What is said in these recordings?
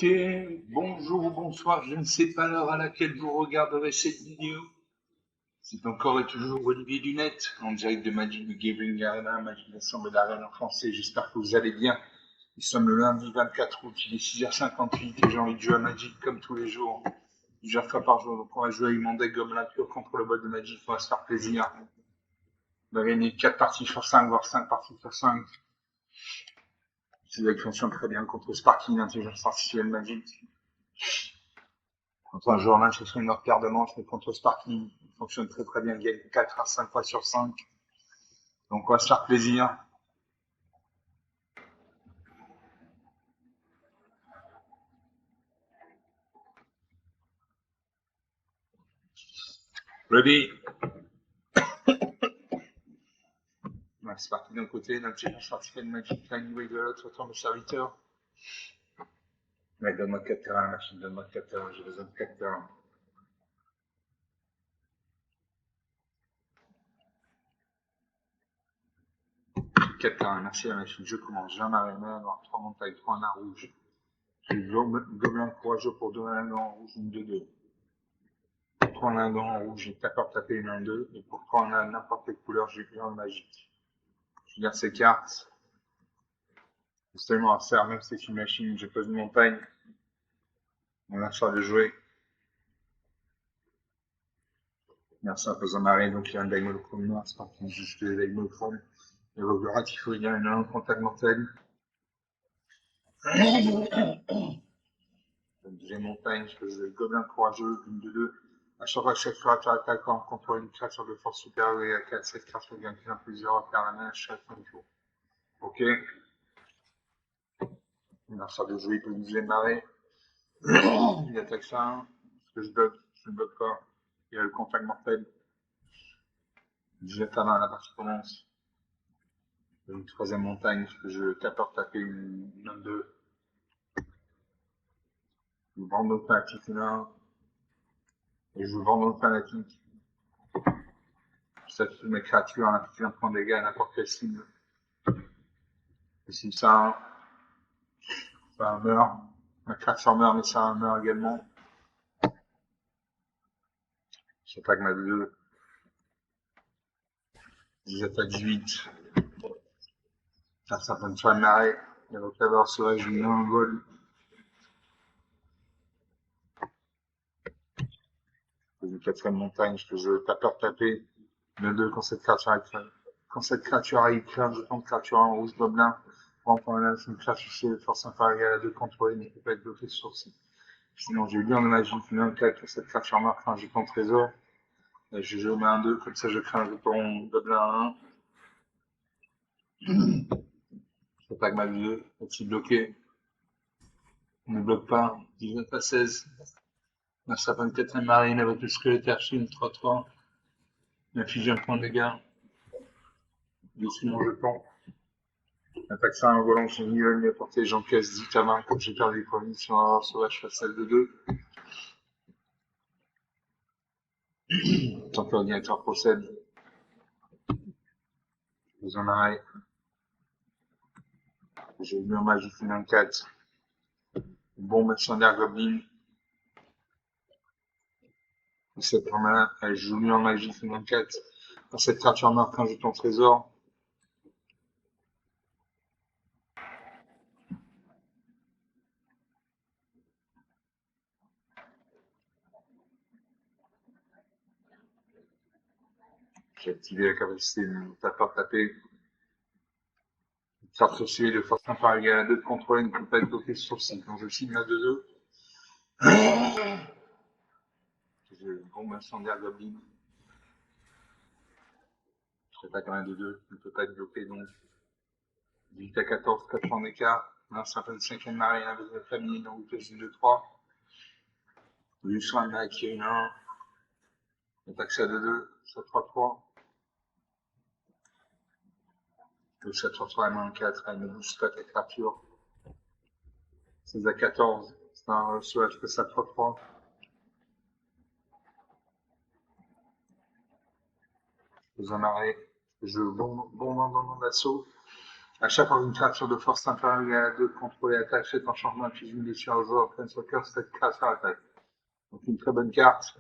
Ok, bonjour ou bonsoir, je ne sais pas l'heure à laquelle vous regarderez cette vidéo. C'est encore et toujours Olivier Dunette, en direct de Magic the Gathering Arena, Magic l'Assemblée d'Arène en français. J'espère que vous allez bien. Nous sommes le lundi 24 août, il est 6h58 et j'ai envie de jouer à Magic comme tous les jours, plusieurs fois par jour. Donc on va jouer avec mon deck Gobelin pur contre le bot de Magic, on va se faire plaisir. On va gagner 4 parties sur 5, voire 5 parties sur 5. Ces decks fonctionnent très bien contre Sparking, l'intelligence artificielle Magic. Contre un joueur là, ce serait une autre paire de manches, mais contre Sparking, il fonctionne très très bien, il gagne 4 à 5 fois sur 5. Donc on va se faire plaisir. Ready? C'est parti d'un côté, l'intelligence artificielle Magic Anyway de l'autre, retourne le serviteur. Ouais, donne-moi 4 terrains, machine, donne-moi 4 terrains, j'ai besoin de 4 terrains. Merci la machine, je commence. J'ai un marionnet, avoir 3 montagnes, 3 nains rouges. J'ai le gobelin courageux pour 2 nains en rouge, une 2-2. Pour 3 nains en rouge, j'ai 14 tapé une 1-2. Et pour 3 nains n'importe quelle couleur, j'ai une magique. Je garde ces cartes. C'est tellement à faire, même si c'est une machine, j'ai pas une montagne. On a ça de jouer. Merci à Poison Marée, donc il y a un deck monochrome noir, c'est parti, juste les decks monochromes. Et Rogurat, il faut gagner un contact mortel. J'ai montagne, je fais le gobelin courageux, une de deux. À chaque fois que chaque créature attaquant contrôle une créature de force supérieure et à 4, cette créature gagne plusieurs à faire la main à chaque fin de tour. Ok. On a ça de jouer, il peut nous démarrer. Il attaque ça, parce que je ne bloque pas. Il y a le contact mortel. Jette ta main, la partie commence. Une troisième montagne, parce que je capeur taper une 2. Je vends notre fanatique là. Et je vends notre fanatique. Ça tue mes créatures, un inflige un point de dégâts à n'importe quelle cible. Et si ça meurt, ma créature meurt, mais ça meurt également. J'attaque ma 2. J'attaque 18. Ça peut me faire marrer. Et donc d'abord, c'est vrai, je lui mets un goal. Une quatrième montagne, parce que je taper. Le 2, quand cette créature arrive, crée un jeton de créature en rouge gobelin. Enfin, là, c'est une créature de force inférieure à 2 contrôlée, mais qui peut être bloquée sur site. Sinon, j'ai lu en magie, je mets un 4, cette créature meurt, un jeton trésor. Et je mets un 2, comme ça je crée un jeton gobelin à 1. J'attaque ma 2, est-il bloqué? On ne bloque pas, 19 à 16. Ma sapin de 4ème marine avec le squelette archine 3-3. Inflige un point de dégâts. Dessus mon jeton. Attaque ça un volant, j'ai nivelle mes portées, j'encaisse 10 à 20 comme j'ai perdu les premiers sur un sauvage face à 2-2. Tant que l'ordinateur procède. Je vous en arrête. J'ai mis en magie une 4. Bon mercenaire goblin. 17 en main, elle joue mieux en magie une 4. Quand cette créature marque un jeton trésor. J'ai activé la capacité de mon tapeur taper. Carte sociale de force inférieure à 2 de contrôler une peut être bloquée sur 6. Donc je cible la 2-2. J'ai le bon incendiaire goblin. Je serais pas quand même 2-2. Il ne peut pas être bloqué donc. 18 à 14, 4 points d'écart. Là, ça fait une 5ème marée avec la famille, donc plus une 2-3. Lui, soit un mec qui a une 1. Attaque ça 2-2, ça 3-3. Le 7-3-3, elle met un 4, elle ne bouge pas ta créature. 16 à 14, c'est un sauvage que ça 3-3. Je vous en arrête. Je bombe dans mon assaut. À chaque fois qu'une créature de force inférieure à 2 contrôlée attaque, fait un changement puis une blessure au joueur plein soccer, cette créature attaque. Donc une très bonne carte.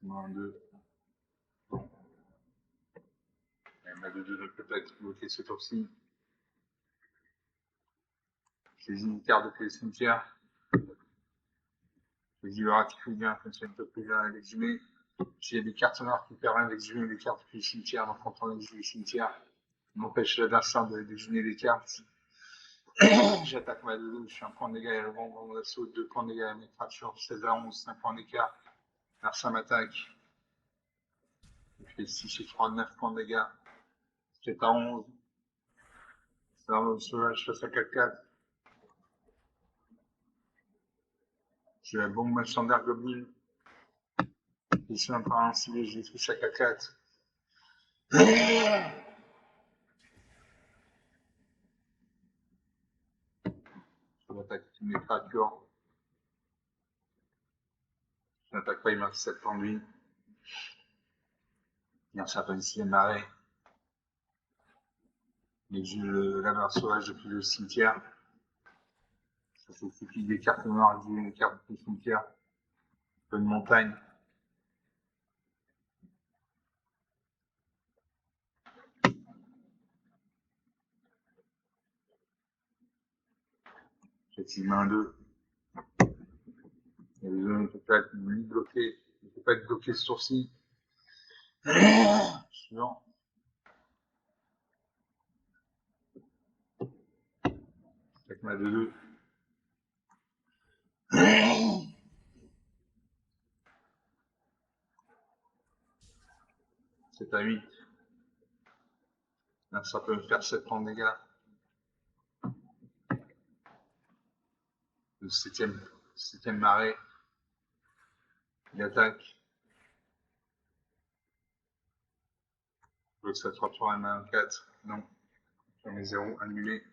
Un, deux. Bon. Ma de 2 ne peut pas être bloqué ce tour-ci. Les unitaires depuis le cimetière. Les ratifient bien, comme ça, ne peut plus bien l'exhumer. S'il y a des cartes noires qui permettent d'exhumer des cartes depuis le cimetière, donc quand on exhume le cimetière, on empêche l'adversaire d'exhumer les cartes. J'attaque ma doudou, je fais un point de dégâts et le bon d'assaut, 2 points de dégâts à mes créatures, 16 à 11, 5 points d'écart. Larsa m'attaque. Je fais 6 et 3, 9 points de dégâts. 7 à 11. C'est un sauvage face à 4-4. J'ai la bombe machandère Goblin. Je suis un peu invincible, je les touche à 4-4. Je vais attaquer toutes mes créatures. Je n'attaque pas, il m'a fait 7 points de vie. Il y a un certain ici, marée. Mais j'ai le laveur sauvage depuis le cimetière. Ça fait suffit des cartes noires, des cartes du cimetière. Un peu de montagne. J'ai main 2. Il y a des zones qui peuvent être bloquées. Il ne peut pas être bloqué ce sourcil. Suivant. Avec ma 2-2. 7 à 8. Là, ça peut me faire 7 points de dégâts. Le septième marée. Il attaque. Je veux que ça 3-3 et main 4. Non. J'en ai 0 annulé.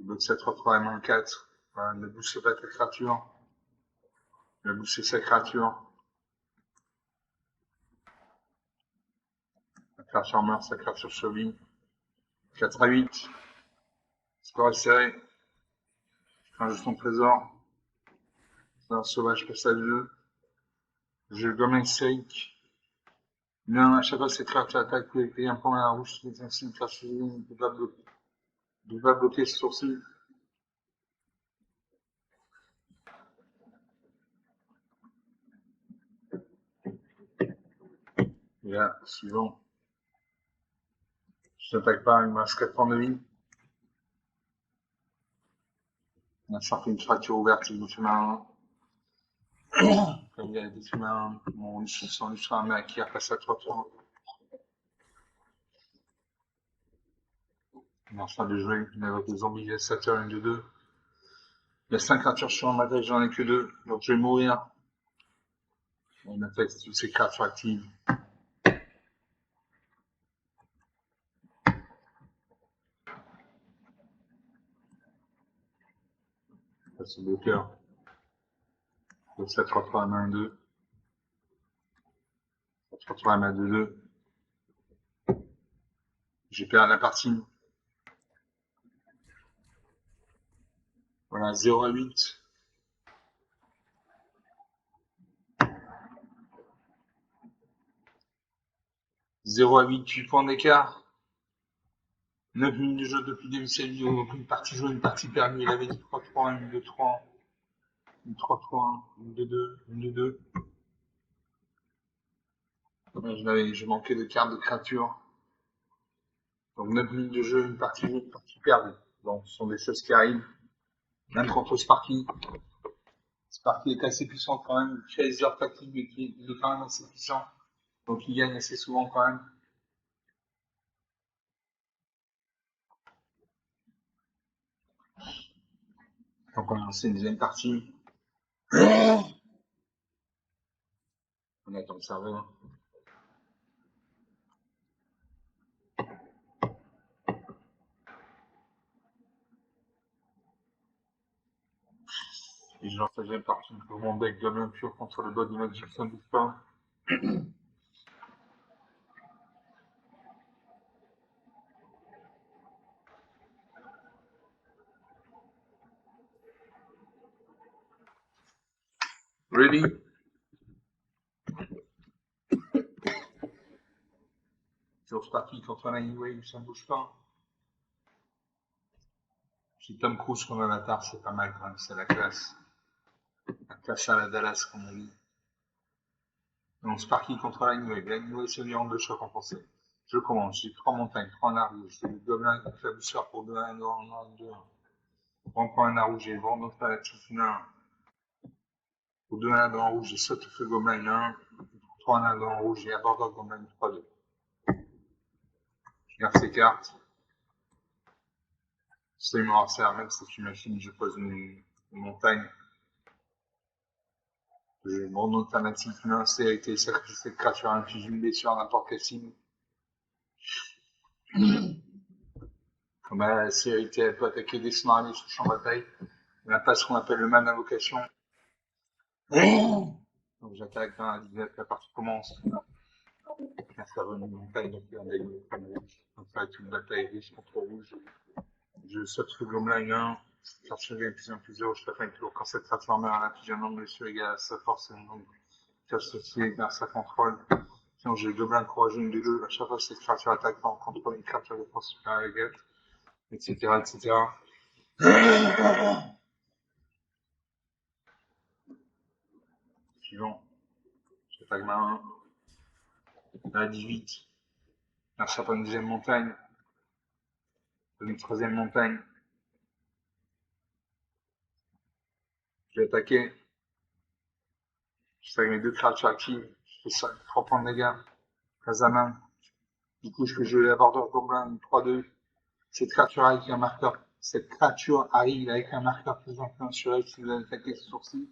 Je bloque ça 3-3 et main 4. Voilà, ne boostez pas ta créature. Il va booster sa créature. La créature meurt, sa créature survit. 4 à 8. Score est serré. Je fais un jeu son trésor. C'est un sauvage passe à 2. J'ai le Goblin Sake. Non, à chaque fois, cette créature attaque, vous pouvez payer un point à la rouge, c'est ainsi une créature ne peut pas bloquer ce sourcil. Et là, suivant. Je n'attaque pas, il me reste 4 points de vie. On a sorti une fracture ouverte, il me fait mal. Comme il y a des humains, mon son Lucha un qui repasse à 3 tours. Il est en train de jouer, il a des zombies Saturn 2-2. Il y a 5 créatures sur ma tête, j'en ai que 2, donc je vais mourir. On attaque toutes ces créatures actives. Ça, c'est le cœur. Donc ça 3-3 à main 2. 3-3 à main 2-2. J'ai perdu la partie. Voilà, 0 à 8. 0 à 8, 8 points d'écart. 9 minutes de jeu depuis le début de cette vidéo. Donc une partie jouée, une partie perdue. Il avait dit 3-3, une 2-3, une 3-3, une 2-2, une 2-2. Je manquais de cartes de créatures. Donc 9 minutes de jeu, une partie jouée, une partie perdue. Donc ce sont des choses qui arrivent. Même contre Sparky. Sparky est assez puissant quand même. Chaser tactique, mais il est quand même assez puissant. Donc il gagne assez souvent quand même. Donc on a lancé une deuxième partie. On attend le serveur. Et je lance la deuxième partie pour mon deck Goblin pur contre le god du Magic Sun Lupin. Ready? Toujours parti contre un Anyway, ça ne bouge pas. Si Tom Cruise comme avatar, c'est pas mal quand même, c'est la classe. La classe à la Dallas, comme on dit. Donc Sparky contre l'Anyway. L'Anyway, c'est lui en deux chocs en français. Je commence. J'ai 3 montagnes, 3 nains rouges. J'ai le gobelin qui fait douceur pour 2-1, 2-1. Prends un nain rouge, j'ai le vent d'autre à la petite nain. Pour 2-1 dans rouge, j'ai saute le gobelin 1. 3 nains dans rouge, j'ai abordeur gobelin 3-2. Je garde ces cartes. Absolument à même si tu imagines, je pose une montagne. Mon autre fanatique, c'est a été sacrifié de créature inflige une blessure à n'importe quelle cible. Comme la série elle peut attaquer des scénarios sur champ de bataille. Elle n'a pas ce qu'on appelle le man invocation. Donc j'attaque dans la 19, la partie commence. Un serveur de montagne, donc un des rouge. Donc ça va être une bataille riche contre rouge. Je saute le gobelin 1. Cherche bien plus 0, je fais fin de tour. Quand cette créature meurt, elle inflige un nombre de blessures égal à sa force et un nombre associé vers sa contrôle. Sinon, j'ai le gobelin courageux une de deux. À chaque fois que cette créature attaque par contrôle une créature de force supérieure égale, etc., etc. Suivant. J'attaque ma 1. La 18. Merci pour une deuxième montagne. Une troisième montagne. Je vais attaquer. Je fais mes deux créatures actives. Je fais 3 points de dégâts. Face à main. Du coup, je peux jouer la bordure gobelin 3-2. Cette créature avec un marqueur. Cette créature arrive avec un marqueur plus influent sur elle si vous avez attaqué ce sourcil.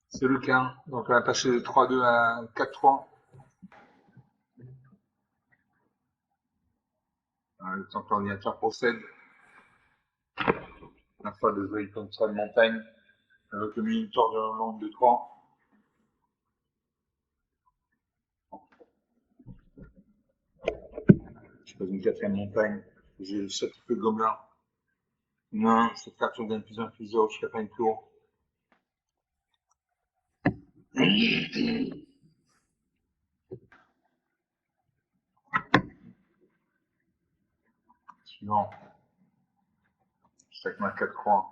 C'est le cas. Donc, elle va passer de 3-2 à 4-3. Le temps que l'ordinateur procède. La fois de jouer comme ça de montagne. Avec le moniteur de langue de 3. Je pose une quatrième montagne. J'ai 7 peu de gobelins. Non, cette créature gagne plus 1 plus 0 jusqu'à fin de tour. Suivant. Je stack ma 4-3.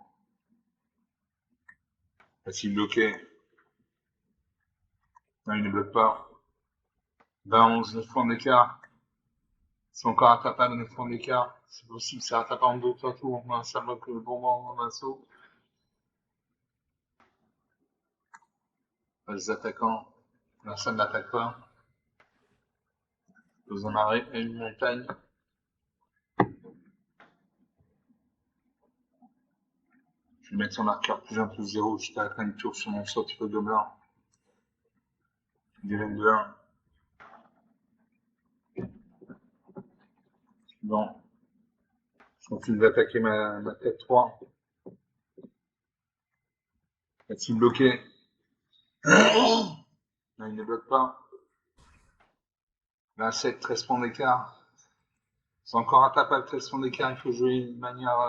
Facile bloqué. Non, il ne bloque pas. 11, 9 points d'écart. C'est encore rattrapable, 9 points d'écart. C'est possible, c'est rattrapable en 2-3 tours. Non, ça bloque le bon moment en assaut. Les attaquants. Là, ça ne l'attaque pas. Vous en arrêtez à une montagne. Je vais mettre son marqueur plus 1 plus 0 jusqu'à la fin du tour sur mon sort de gobelin. Dizaine de 1. Bon. Je continue d'attaquer ma tête 3. Est-il bloqué? Non, il ne bloque pas. 27, 13 points d'écart. C'est encore rattrapable, 13 points d'écart. Il faut jouer de manière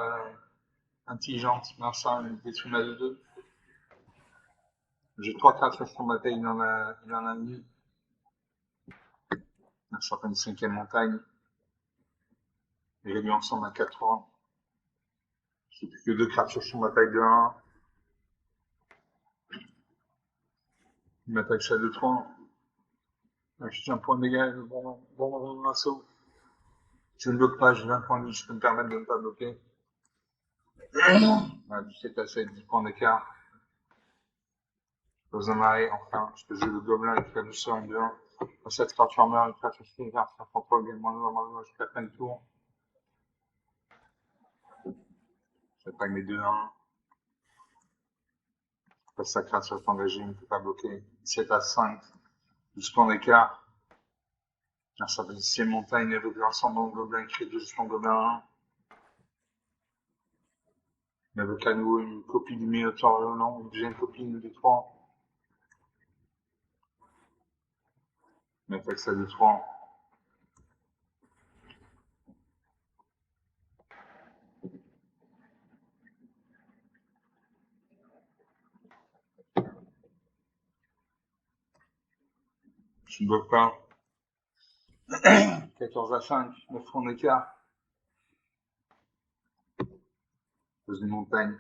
intelligente. Non, ça, il détruit ma 2-2. J'ai 3 cartes sur ma bataille, il en a mis. Il y a une cinquième montagne. Et réduit ensemble à 4-3. J'ai plus que 2 cartes sur son bataille de 1. Il m'attaque ça de 3. J'ai un point de dégâts, bon assaut. Je ne bloque pas, j'ai 20 points de vie, je peux me permettre de ne pas bloquer. Voilà, 17 à 7, 10 points d'écart. Dans un arrêt, enfin, je peux jouer le gobelin avec la douceur en 2-1. Quand cette créature meurt, une créature similaire, ça contrôle également normalement jusqu'à la fin du tour. J'attaque mes 2-1. Après, sa créature est engagée, il ne peut pas bloquer. 17 à 5, 12 points d'écart. Ça fait 6 montagne avec l'ensemble de gobelin qui fait 2 points gobelin 1. Avec à nouveau une copie du Minotaur Violent, une deuxième copie de 3. On attaque ça de 3. Je ne bloque pas. 14 à 5, 9 francs d'écart. Dans une montagne.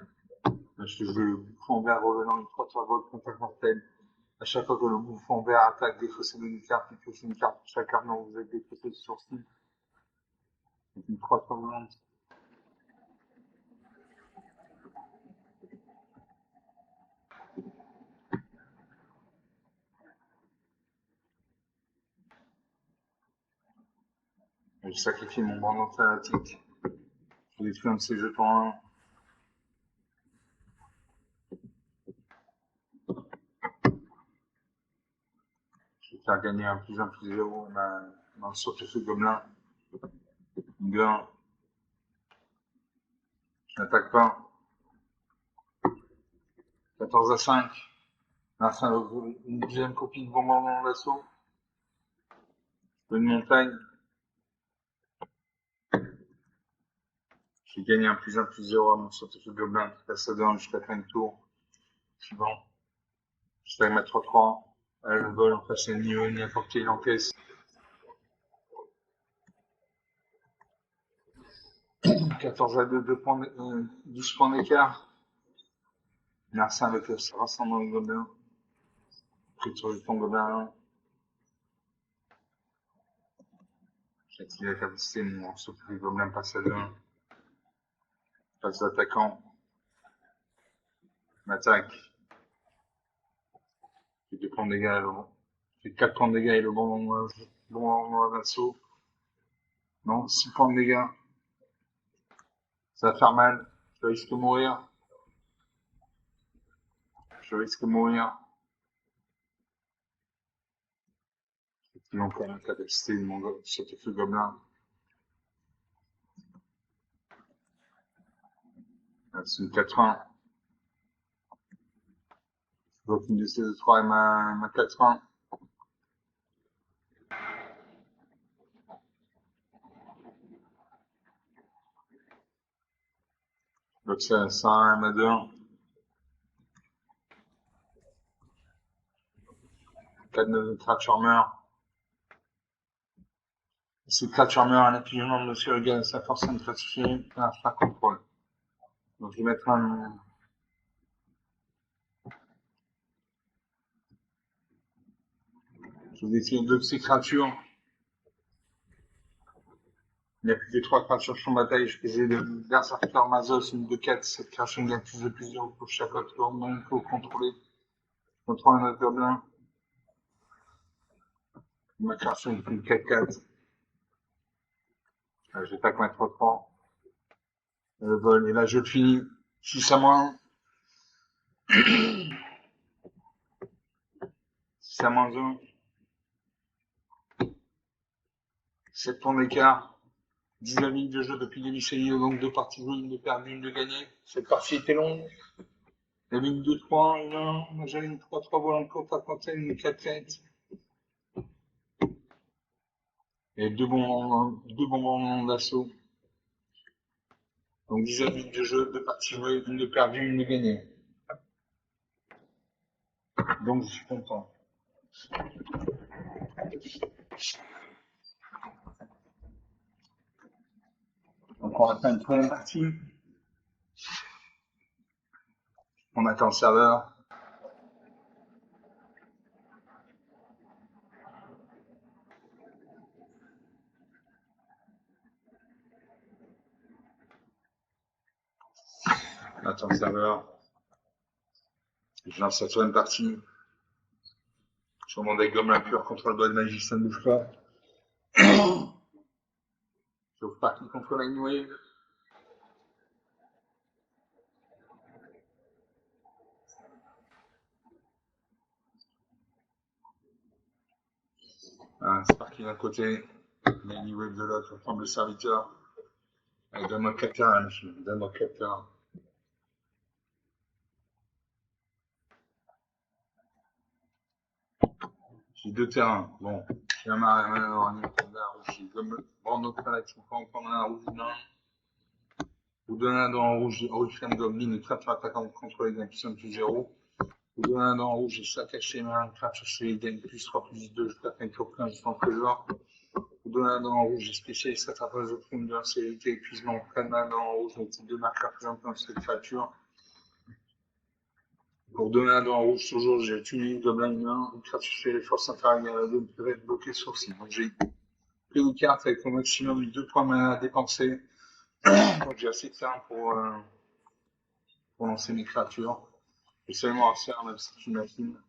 Là, je te joue le bouffon vert revenant une 3-3 volts contact mortel. À chaque fois que le bouffon vert attaque, défaussez une carte, puis pioche une carte. Chaque carte dont vous êtes défaussé de sourcil. C'est une 3-3 volante. Je sacrifie mon bandant fanatique. Je détruis un de ces jetons 1. Je vais faire gagner un plus 0 dans le sortefeuille gobelin. 2-1. Je n'attaque pas. 14 à 5. Là, c'est une deuxième copie de bombardement d'assaut. Une montagne. J'ai gagné un plus 0 à mon sortefeuille gobelin. Je passe à 2 jusqu'à fin de tour. Suivant. Je vais mettre 3-3. Le vol en face ennemi, n'importe qui encaisse. 14 à 2, 12 points d'écart. Merci avec le rassemblement gobelin. Pris sur le ton gobelin. J'active la capacité de mon sortefeuille gobelin passe à 2. Passe d'attaquant. M'attaque. J'ai 2 points de dégâts et le bon. J'ai 4 points de dégâts et le bon d'assaut. Non, 6 points de dégâts. Ça va faire mal. Je risque de mourir. Je risque de mourir. J'ai encore la capacité de mon sortefeuille gobelin. C'est une 4-1. Je bloque une DC de 3 et ma 4-1. Donc c'est à 1 et ma 2-1. 4 de Crature meurt. Si Crature meurt, un appuyement de monsieur égale sa force à classifier, un faire contrôle. Donc je vais mettre un. Je vais essayer 2 de ces créatures. Il n'y a plus que 3 créatures sur bataille. Je vais essayer de Berserker Mazos, une de 4. Cette créature gagne plus de plusieurs pour chaque autre tour. Donc il faut contrôler. Contrôle un autre gobelin. Ma créature est une 4-4. J'attaque ma 3-3. Le vol. Et là je finis. 6 à moins. 6 à moins 1. 7 points d'écart. 10 minutes de jeu depuis le lycée, donc 2 parties jouées, une de perdue, une de gagnée. Cette partie était longue. Il y avait une 2-3, une 1. Moi j'avais une 3-3 volante contre à côté, une 4-4. Et deux bons d'assaut. Donc 10 minutes de jeu, 2 parties jouées, une de perdue, une de gagnée. Donc je suis content. Donc on va faire une première partie. On attend le serveur. On attend le serveur. Je lance la troisième partie. Sur mon deck Gobelin pur contre le bol magique, ça ne bouge pas. Sauf partie contre la Wave. Sparky d'un côté, Lady Wave de l'autre, prendre le serviteur. Allez, donne-moi 4 terrains, monsieur. Donne-moi 4 terrains. J'ai 2 terrains. Bon, Je vais marrer maintenant un rouge. Comme prendre notre palette, on peut prendre un rouge là. Vous donnez un dans rouge, Oriflame Goblin, créature attaquant contre les gains plus 1 plus 0. Vous donnez un dans rouge, et ça cache les mains, créature chez les gains plus 3 plus 2, jusqu'à fin de tour 15 jusqu'en trésor. Vous donnez un dans rouge, et spécialiste attrapage de fond de la célérité, épuisement, prenne un dans rouge, le type de marqueur présentant cette créature. Pour donner un dans rouge, toujours, j'ai tué Goblin humain, une créature chez les forces inférieures, elle peut être bloquée sur ci. Donc j'ai pris une carte avec au maximum 2 points mana à dépenser. Donc j'ai assez de temps pour lancer mes créatures. J'ai seulement à faire, même si tu m'affines.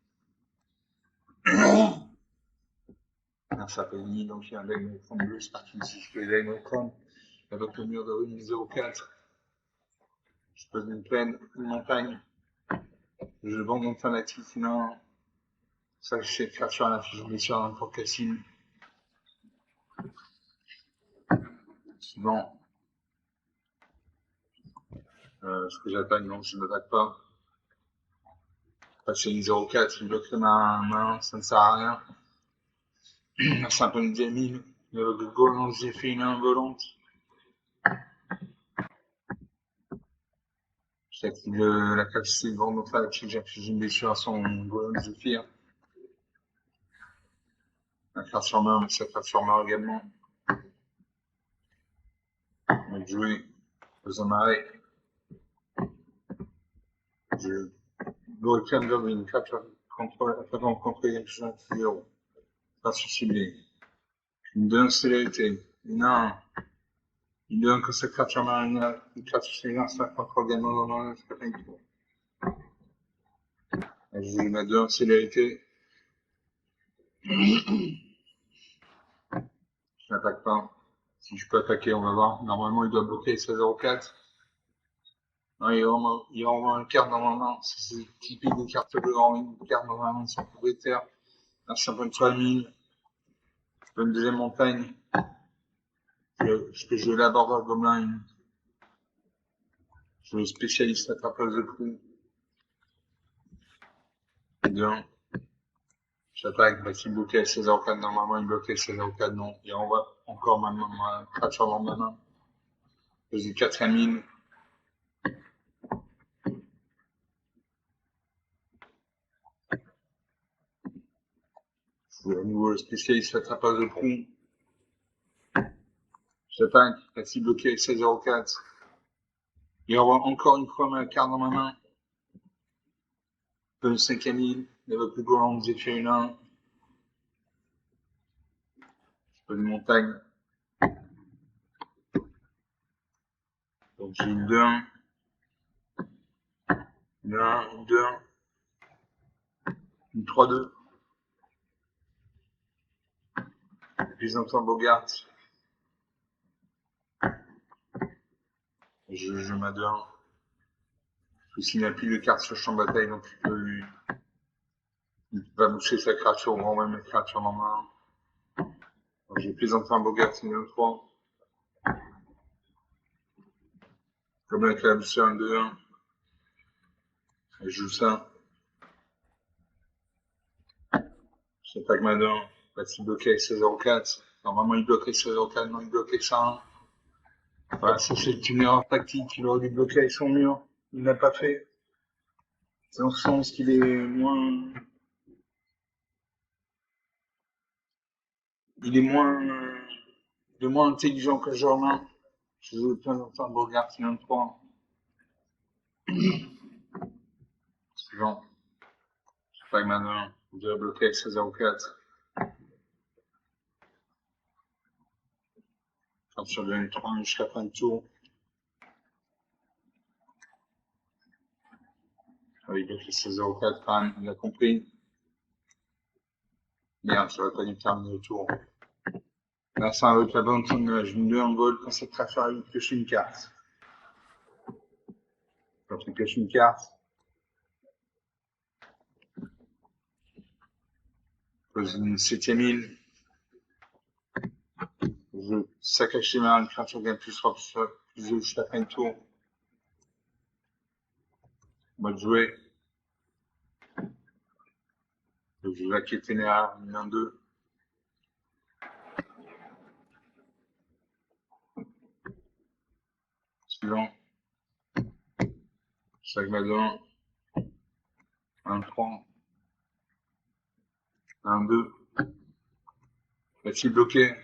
Ça s'appelle Ni, donc il y a un deck de 32, c'est parti ici, je fais les Necron. Avec le mur de rune 0,4. Je pose une plaine, une montagne. Je vends mon fanatique, non. Ça, je sais créature à la fiche blessure dans pour Cassine. Suivant. Ce que j'attaque, non, je ne m'attaque pas. Passer une 0,4, il bloque ma main, ça ne sert à rien. C'est un peu une gamine. Le Golan, j'ai fait une involante. J'active la capacité de vendre fanatique, j'afflige une blessure à son Golan Zephyr. La créature meurt, mais sa créature meurt également. On va jouer aux amarrés. Je Goldcam Goblin, une créature contre les gens qui zéro. Pas ciblé. Une donne célérité. Non. Il donne que cette créature marinière, une créature similaire, ça contre également dans le scapin du tour. Je vais mettre 2 en célérité. Je n'attaque pas. Si je peux attaquer, on va voir. Normalement, il doit bloquer 16-04. Non, il renvoie une carte dans ma main. C'est typique des cartes de grand, une carte dans ma main de son propriétaire. Là, c'est un peu une famille. Je peux une deuxième montagne. Je peux jouer la Border Goblin. Je suis spécialiste attrapage de coups. 2. J'attaque, bah, s'il bloquait 16-04, normalement il bloquait 16-04, non. Il renvoie encore ma créature dans ma main. J'ai 4 mine. Je suis à nouveau spécialiste attrapage de coups. J'attaque, bah, s'il bloquait 16-04. Il renvoie encore une fois ma carte dans ma main. Le 5 mine. Il va plus Golan, j'ai fait une 1. Je peux une montagne. Donc j'ai une 2-1. Une 1, une 2-1. Une 3-2. Puis j'entends Bogart. Je joue ma 2-1. S'il n'a plus de cartes sur le champ de bataille, donc il va boucher sa créature, ou même mes créatures dans ma main. J'ai plaisanté un Bogart, c'est une 3. Comme avec la boucher un 2-1. Et je joue ça. J'attaque ma 2-1. Là, s'il bloquait avec 16-04. Normalement, il bloquait 16-04, non, il bloquait ça 1. Voilà, ça c'est une erreur tactique. Il aurait dû bloquer avec son mur. Il ne l'a pas fait. C'est dans ce sens qu'il est moins. Il est moins. De moins intelligent que Germain. Je joue plein d'enfants Bogart, c'est une 3. Suivant. J'attaque ma 2-1. Vous devez bloquer avec 16-04. Quand sur le 3 jusqu'à fin de tour. Avec le 16-04, quand même, il a compris. Merde, ça va pas dû terminer le tour. Là, c'est avec la bande son nuage. Une 2 en vol, quand cette créature arrive, pioche une carte. Quand tu pioches une carte, pose une 7ème île. Je saccage chez mains, une créature gagne plus 3, plus 2 jusqu'à fin de tour. Mode jouer. Donc, je vais la Kéténéa, une 1-2. Sagmadon, 1-3, 1-2. Va-t-il bloquer?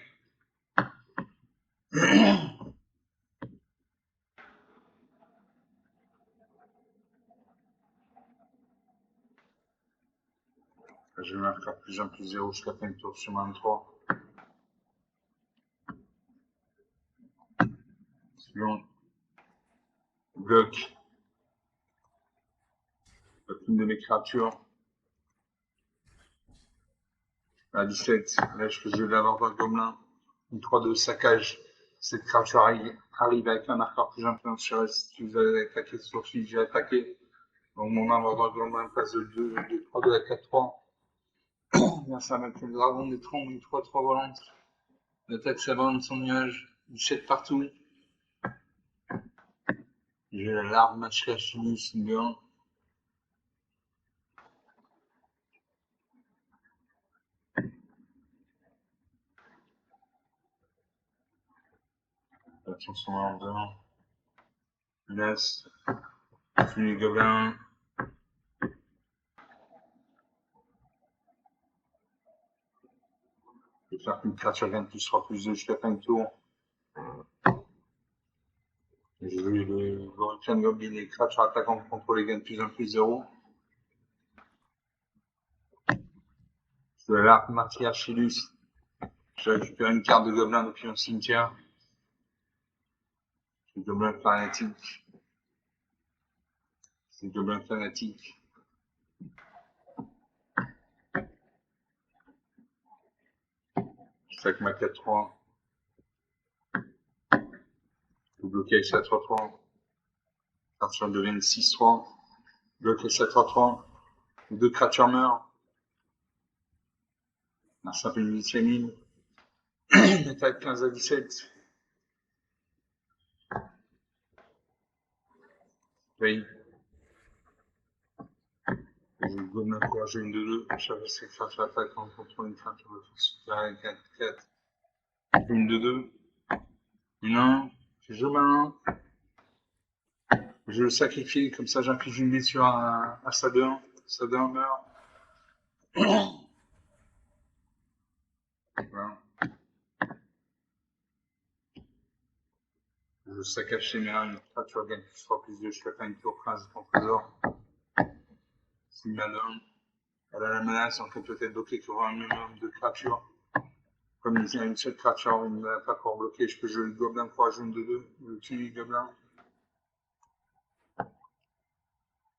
Je vais marquer plus 1 plus 0 jusqu'à fin de tour sur 23. Suivant. Bloc. Une de mes créatures. À 17. Là, je vais l'avoir dans le gobelin. Une 3-2 saccage. Cette créature arrive avec un marqueur plus influent. Si vous avez attaqué sur celui que j'ai attaqué. Donc, mon arbre dans le gobelin passe de 3-2 à 4-3. Bien, ça va mettre le dragon des trombes, une 3-3 volante. L'attaque s'abonne son nuage. Il jette partout. J'ai l'arbre Machka Chinus, une 2-1. Attention en 2-1. Laisse. Fini gobelin. Je vais faire qu'une créature gagne plus 3 plus 2 jusqu'à fin de tour. Je vais le Hurricane Goblin et créature attaquant contrôler gagne plus 1 plus 0. Je vais l'arc Matriarchilus. Je récupère une carte de gobelin depuis un cimetière. C'est gobelin fanatique. C'est gobelin fanatique. Je sac ma 4-3. Je bloque avec sa 3-3. Créature devient 6-3. Bloque avec sa 3-3. Deux créatures meurent. Un simple initiamine. Attaque 15 à 17. Oui. Je gobelin courageux une 2-2. Chaque ces créatures attaquant contre une créature de force supérieure 4-4. Une 2-2. Une 1. Je joue ma 1. Je le sacrifie, comme ça j'inflige une blessure à sa 2-1. Sa 2-1 meurt. Voilà. Je saccage chez mes une créature gagne plus 3 plus 2 jusqu'à fin du tour prince de ton trésor. C'est ma 2-1. Elle a la menace, en fait peut-être bloquer qu'il y aura un minimum de créatures. Comme il y a une seule créature, une attaque pour bloquer, je peux jouer le gobelin pour ajouter une 2-2. Le tue le gobelin.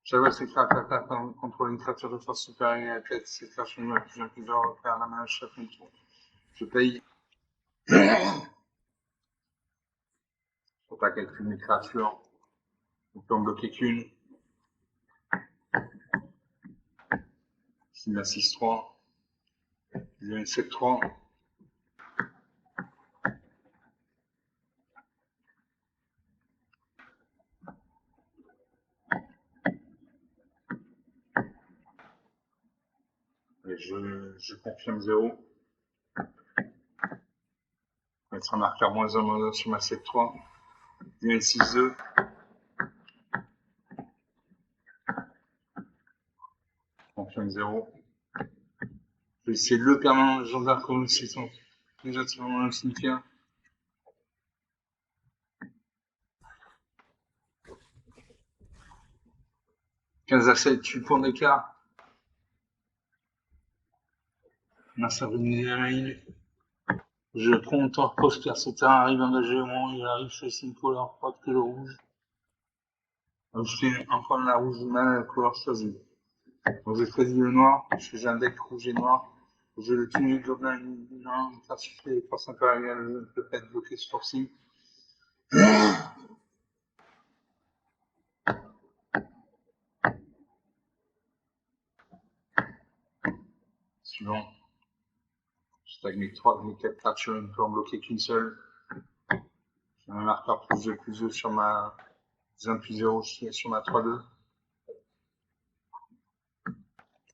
Chaque fois que ces créatures attaquent contre une créature de force supérieure à la tête, ces créatures nulle plus 1 plus 2 repère la menace chaque fin de tour. Je paye. Faut pas calculer mes créatures. On peut en bloquer qu'une. C'est une 6-3. J'ai une 7-3. Et je confirme 0. Mettre un marqueur -1 sur ma 7-3. J'ai une 6-2. Confirme 0. C'est le permanent légendaire comme 600. Déjà, c'est vraiment un cimetière. « 15 à 7, 8 points d'écart. Merci à vous, je prends mon temps, prospère, ce terrain arrive engagé au moment où il arrive chez une couleur froide que le rouge. Donc, je fais un point de la rouge mal à la couleur choisie. Donc, j'ai choisi le noir, parce que j'ai un deck rouge et noir. Je le tue, le gobelin, non, ça suffit, les forces impériales ne peuvent pas être bloquées ce tour-ci. Suivant. Je stagne mes 4 créatures, je ne peux en bloquer qu'une seule. J'ai un marqueur plus 2 sur ma 1 plus 0 sur ma 3-2.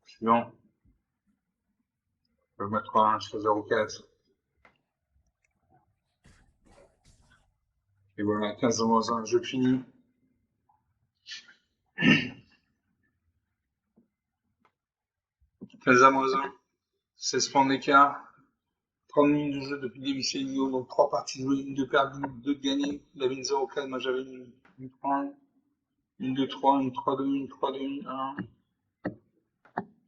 Suivant. Je vais mettre 3-1 sur 0-4. Et voilà, 15 moins 1, je finis. 13 à moins 1, 16 points d'écart, 30 minutes de jeu depuis le début de vidéo, donc 3 parties jouées, 1 de perdues, 2 de gagnées. Il avait une 0-4, moi j'avais une 3-1, une 2-3, une 3-2, une 3-2, une 1.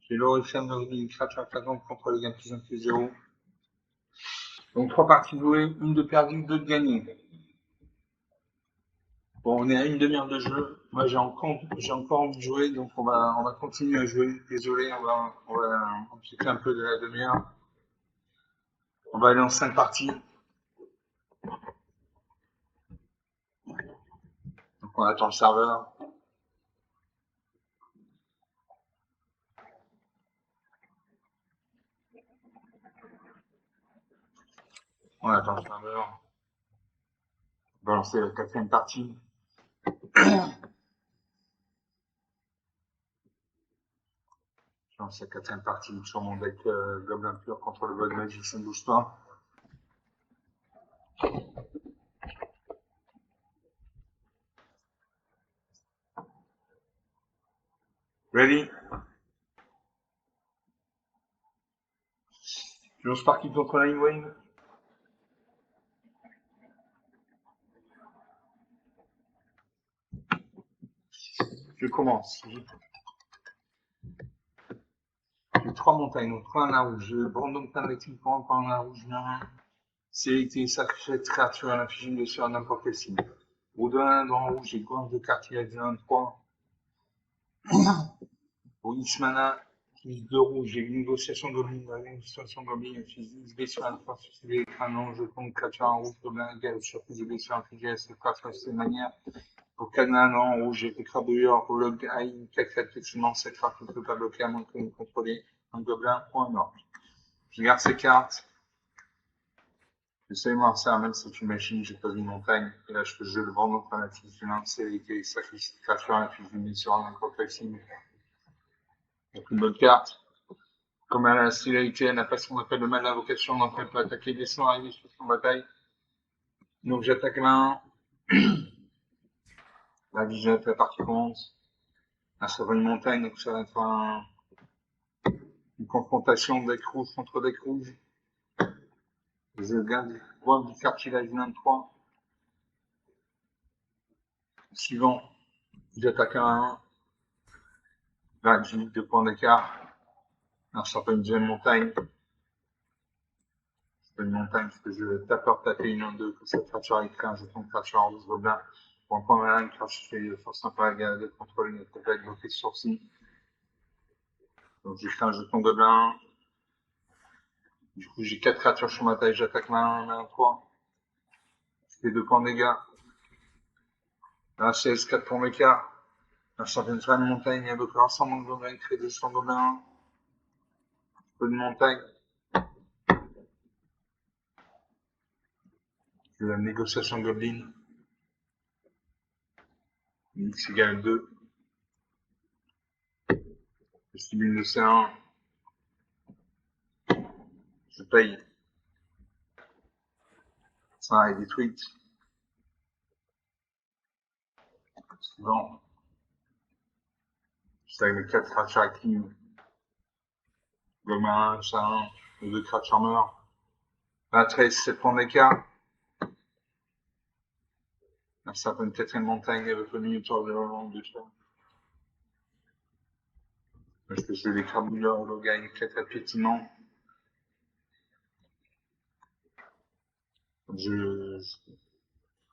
J'ai l'Oriflamme de une créature à 50 contre le gain plus 1 plus 0. Donc 3 parties jouées, 1 de perdues, 2 de gagnées. Bon, on est à une demi-heure de jeu. Moi, j'ai encore envie de jouer, donc on va continuer à jouer. Désolé, on va amputer un peu de la demi-heure. On va aller en 5 parties. Donc on attend le serveur. On attend le serveur. On va lancer la 4e partie. Je lance la 4e partie sur mon deck Gobelin Pur contre le Void Magic, ça ne bouge pas. Ready? Je lance partie contre Line Wave. Je commence. J'ai 3 montagnes, donc 3 en la rouge. Je abandonne plein d'actifs pour en la rouge. Sélectionner sacrifier créature à l'infligé de sur n'importe quel signe. Au-delà dans rouge, j'ai gorge de quartier à 23. Pour X mana, plus de rouge, j'ai une négociation goblin, une situation goblin, X B sur un force sur l'écran, non, je compte créature en rouge, goblin égal, surprise B sur infligé à cette créature de cette manière. Pour 4 mana en rouge, j'ai fait crabouilleur, pour log I, 4 effectivement, cette créature ne peut pas bloquer à moins que vous contrôlez un gobelin ou un orc. Je garde ces cartes. J'essaie de voir ça, même si tu imagines, j'ai pas vu une montagne. Et là, je peux jouer le vent dans la fiche c'est les sacrifications à la fiche d'une sur un complexing. Donc, une bonne carte. Comme elle a la célérité, elle n'a pas ce qu'on appelle le mal d'invocation, donc elle peut attaquer des sorts arrivés sur son bataille. Donc, j'attaque la 1. La 19, la partie commence. Là, ça va une montagne, donc ça va être une confrontation deck rouge contre deck rouge. Je garde du cartilage 23. Suivant, j'attaque à 1. Là, j'ai 2 points d'écart. Alors, ça peut une deuxième montagne. C'est une montagne parce que je tape taper une en deux, que cette créature avec un jeton de créature en rouge gobelin. Pour un point malin, une créature qui force un peu à de contrôler une attaque avec bloqué sourcil. Donc j'ai fait un jeton gobelin. Du coup, j'ai 4 créatures sur ma taille, j'attaque ma 3. Je fais 2 points de dégâts. Là, 16, 4 points d'écart. Là, je suis sur une montagne, il y a beaucoup ensemble de gobelins, crée 200 gobelins. Un peu de montagne. Je fais la négociation goblin. X égale 2. Je subis le C1. Je paye. Ça est détruite. Suivant. C'est avec les 4 créatures actives. Gobelin, ça, les 2 créatures meurent. La 13, 7 points d'écart. La certaine 4ème montagne, elle veut venir autour de l'avant de 3. Parce que je vais les crabouilleurs, le gars, il est très piétinant. Je,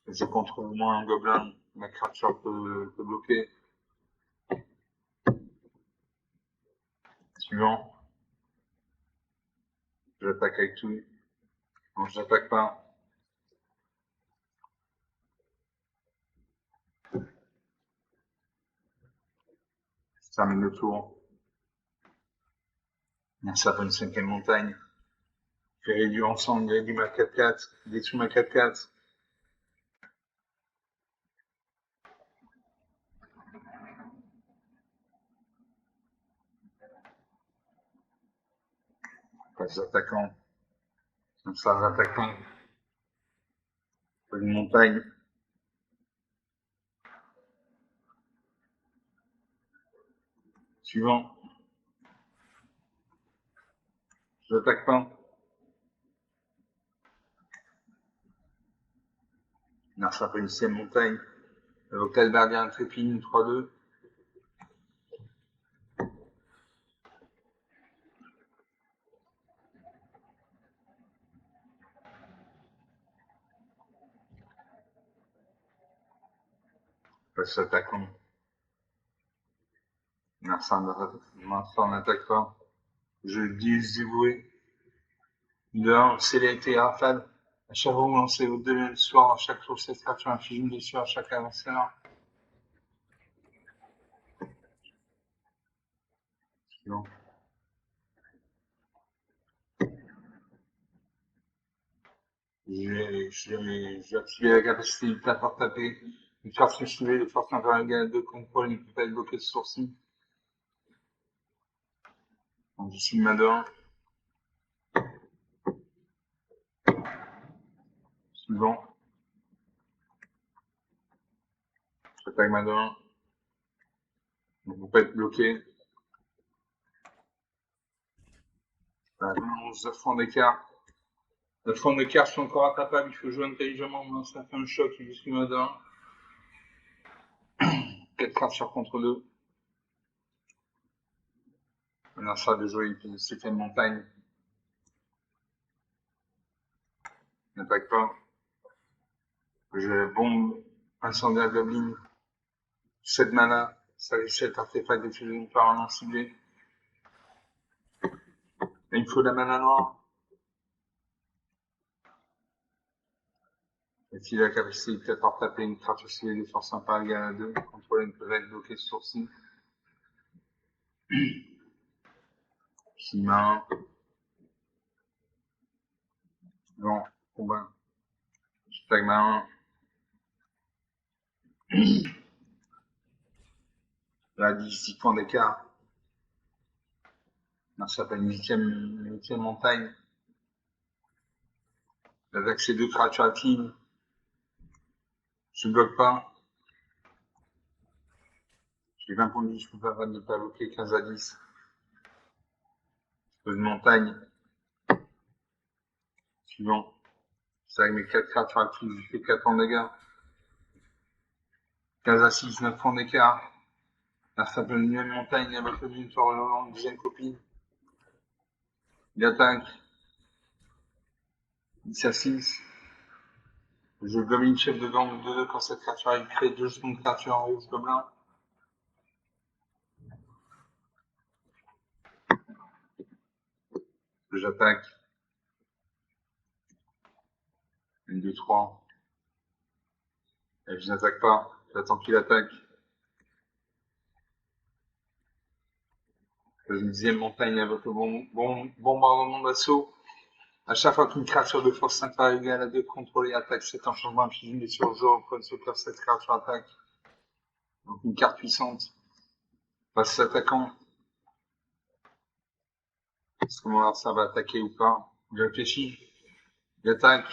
je contrôle au moins un gobelin. Ma créature peut bloquer. Suivant. J'attaque avec tout. Non, j'attaque pas. Je termine le tour. Ça va une 5ème montagne. Je vais réduire ensemble, réduire ma 4-4, détruire ma 4-4. Passe attaquant. Comme ça, l'attaquant. Une montagne. Suivant. Je n'attaque pas. Narsa Policier Montagne. Local Gardien Trépine 3-2. Passe attaquant. Narsa n'attaque pas. Je dis dévoué. De 1, célérité rafale. À chaque fois que vous lancez votre demi le soir, à chaque tour, cette créature inflige une blessure à chaque adversaire. Suivant. J'ai activé la capacité du tape par taper. Une carte suivie de force inférieure égale à 2 contrôle et qui peut pas être bloquée de sourcil. Donc je suis main de 1. Suivant. J'attaque main de 1. Donc vous pouvez être bloqué. 11 de fond d'écart. Le fond d'écart sont encore attrapables, il faut jouer intelligemment, mais ça fait un choc, je suis main de 1. 4 cartes sur contre 2. Maintenant ça de jouer, c'est fait une montagne. N'attaque pas. Je bombe incendiaire goblin. 7 mana. Ça fait 7 artefacts d'explosion par un non ciblé. Et il me faut la mana noire. Et s'il a la capacité de peut-être taper une créature ciblée de force impériale égale à 2, contrôler une peut être bloquée de sourcil. 6 mains. Bon, combat. Je tag ma 1. Là, 10 points d'écart. Ça s'appelle une huitième montagne. Avec ces 2 créatures actives. Je bloque pas. J'ai 20 points de vie, je peux pas ne pas bloquer 15 à 10. Une montagne. Suivant. C'est avec mes 4 créatures actives, je fais 4 points de dégâts. 15 à 6, 9 points d'écart. Là, ça s'appelle une même montagne, il va faire une soirée une dizaine copine. Il attaque. 10 à 6. Je gobelin chef de gang 2-2 quand cette créature il crée 2 jetons de créature en rouge gobelin. J'attaque. 1, 2, 3. Et je n'attaque pas. J'attends qu'il attaque. Une dixième montagne avec le bombardement d'assaut. À chaque fois qu'une créature de force inférieure égale à 2 contrôlée attaque, cet enchantement inflige une blessure au joueur au point de sauvegarde cette créature attaque. Donc une carte puissante. Passe attaquant. Est-ce qu'on va voir ça va attaquer ou pas? Il réfléchit. Il attaque.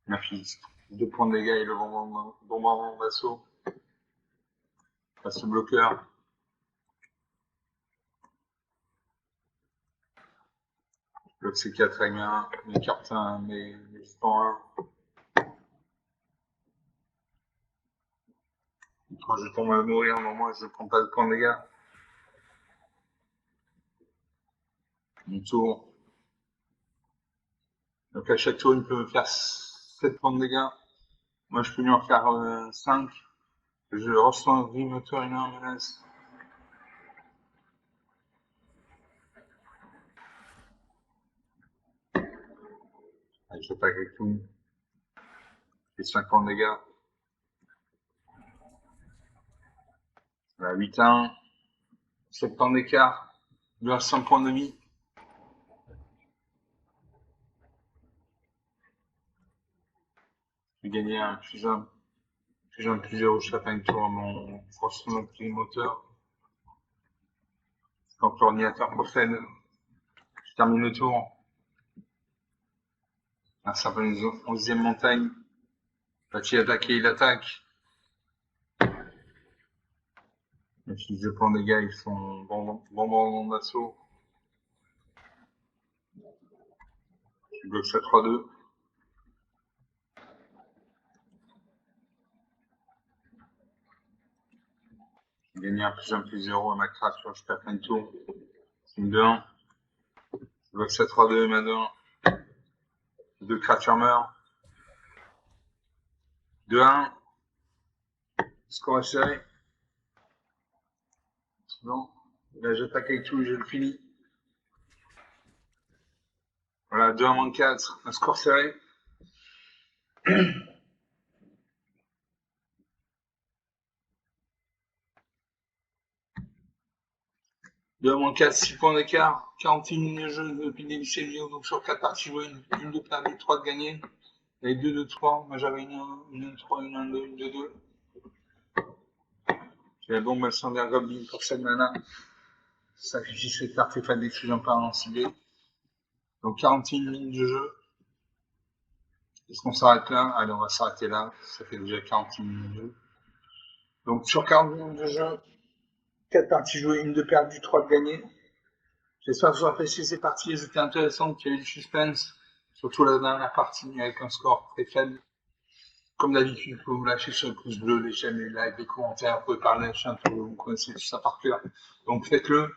Il inflige 2 points de dégâts et le bombardement d'assaut. Passe le bloqueur. Bloque ces 4 avec mes cartes, mes jetons 1. Quand je tombe à mourir, normalement, je ne prends pas de points de dégâts. Mon tour. Donc à chaque tour, il peut me faire 7 points de dégâts. Moi, je peux lui en faire 5. Je reçois un vie moteur et une menace. Allez, j'attaque avec tout. Je fais 5 points de dégâts. Voilà, 8 à 1. 7 points d'écart. Il a 5 points de vie. Je vais gagner un plus 1. Plus 1, plus 0. Je tape un tour à mon forcément plus moteur. Quand l'ordinateur procède, je termine le tour. Un certain 11e montagne. Va-t-il attaquer? Il attaque. Les fils de points des gars, ils sont bon d'assaut. Je bloque ça 3-2. J'ai gagné un plus 0 à ma créature, je perds plein de tours. C'est une 2-1. Je bloque ça 3-2, ma 2-1. Deux créatures meurent. 2-1. Score est serré. Bon. Là, j'attaque avec tout, je le finis. Voilà, 2-1-4. Un score serré. 2-4, 6 points d'écart, 41 minutes de jeu depuis le début de ces vidéos, donc sur 4 parties jouées, une de perdue, 3 de gagnées, et 2 de 3, moi j'avais une 3, une 1, 2, une de 2. J'ai la bombe incendiaire Goblin pour 7 mana, sacrifie cette carte et fait d'exclusion par un ciblé. Donc 41 minutes de jeu. Est-ce qu'on s'arrête là? Allez, on va s'arrêter là, ça fait déjà 41 minutes de jeu. Donc sur 40 minutes de jeu, 4 parties jouées, une de perdue, 3 de gagnées. J'espère que vous avez apprécié ces parties, elles étaient intéressantes, il y a eu du suspense, surtout la dernière partie avec un score très faible. Comme d'habitude, vous pouvez vous lâcher sur le pouce bleu, les j'aime, les likes, les commentaires, vous pouvez parler à chien, vous connaissez tout ça par cœur. Donc faites-le.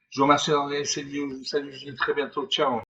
Je vous remercie d'avoir regardé cette vidéo, je vous salue, je vous dis très bientôt, ciao.